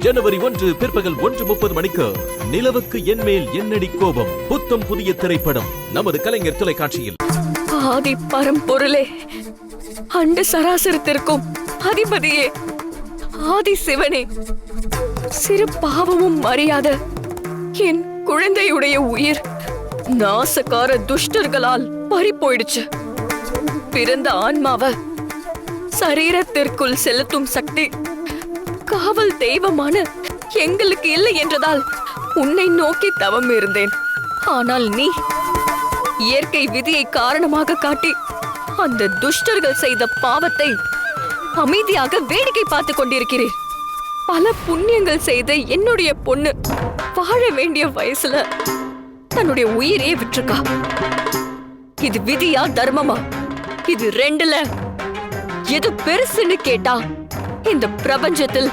ஜனவரி 1 பிற்பகல் 1:30 மணிக்கு நிலவுக்கு என்மேல் என்னடி கோபம் புத்தம் புதிய திரைப்படம் நமது கலைஞர் தொலைக்காட்சியில். ஆதி பரம்பொருளே, அண்ட சராசரத்திற்கும் அதிபதியே, ஆதி சிவனே, சிறு பாவமும் அறியாத என் குழந்தையுடைய உயிர் நாசகார துஷ்டர்களால் பறி போயிடுச்சு. பிறந்த ஆன்மாவ சரீரத்திற்குள் செலுத்தும் சக்தி காவல் தெய்வமான எங்களுக்கு இல்லை என்றதால் உன்னை நோக்கி தவம் இருந்தேன். ஆனால் நீ இயற்கை விதியை காரணமாக காட்டி அந்த துஷ்டர்கள் செய்த பாவத்தை அமைதியாக வேடிக்கை பார்த்து கொண்டிருக்கிறேன். பல புண்ணியங்கள் செய்த என்னுடைய பொண்ணு வாழ வேண்டிய வயசுல தன்னுடைய உயிரே விட்டுருக்கா. இது விதியா தர்மமா? இது ரெண்டுல எது பெருசுன்னு கேட்டா இந்த பிரபஞ்சத்தில்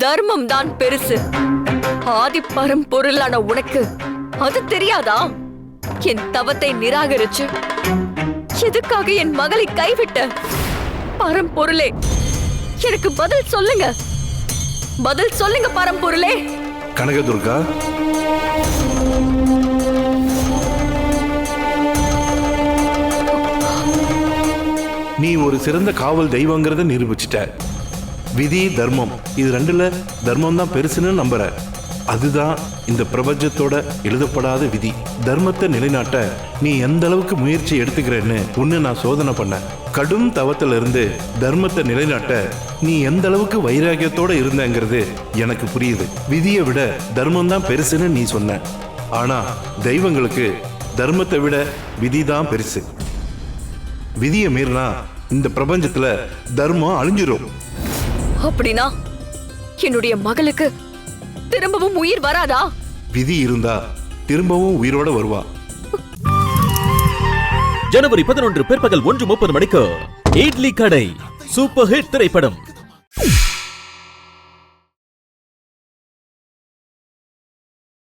தர்மம் தான் பெருசு. ஆதி பரம்பொருளான உனக்கு அது தெரியாதா? என் தவத்தை நிராகரிச்சு எதுக்காக என் மகளை கைவிட்ட? பரம்பொருளே, எனக்கு பதில் சொல்லுங்க. பதில் சொல்லுங்க பரம்பொருளே. கனகதுர்கா, நீ ஒரு சிறந்த காவல் தெய்வங்கிறத நிரூபிச்சிட்ட. விதி தர்மம் இது ரெண்டுல தர்மம் தான் பெருசுன்னு நம்புற. அதுதான் இந்த பிரபஞ்சத்தோட எழுதப்படாத விதி. தர்மத்தை நிலைநாட்ட நீ எந்த அளவுக்கு முயற்சி எடுத்துக்கிறேன்னு உன்னை நான் சோதனை பண்ண. கடும் தவத்துல இருந்து தர்மத்தை நிலைநாட்ட நீ எந்த அளவுக்கு வைராகியத்தோட இருந்தங்கிறது எனக்கு புரியுது. விதியை விட தர்மம் தான் பெருசுன்னு நீ சொன்ன. ஆனா தெய்வங்களுக்கு தர்மத்தை விட விதி தான் பெருசு. விதியை மீறினா இந்த பிரபஞ்சத்துல தர்மம் அழிஞ்சிரும். அப்படின்னா என்னுடைய மகளுக்கு திரும்பவும் உயிர் வராதா? விதி இருந்தா திரும்பவும் உயிரோட வருவா. ஜனவரி 11 பிற்பகல் 1:30 மணிக்கு இட்லி கடை சூப்பர் ஹிட் திரைப்படம்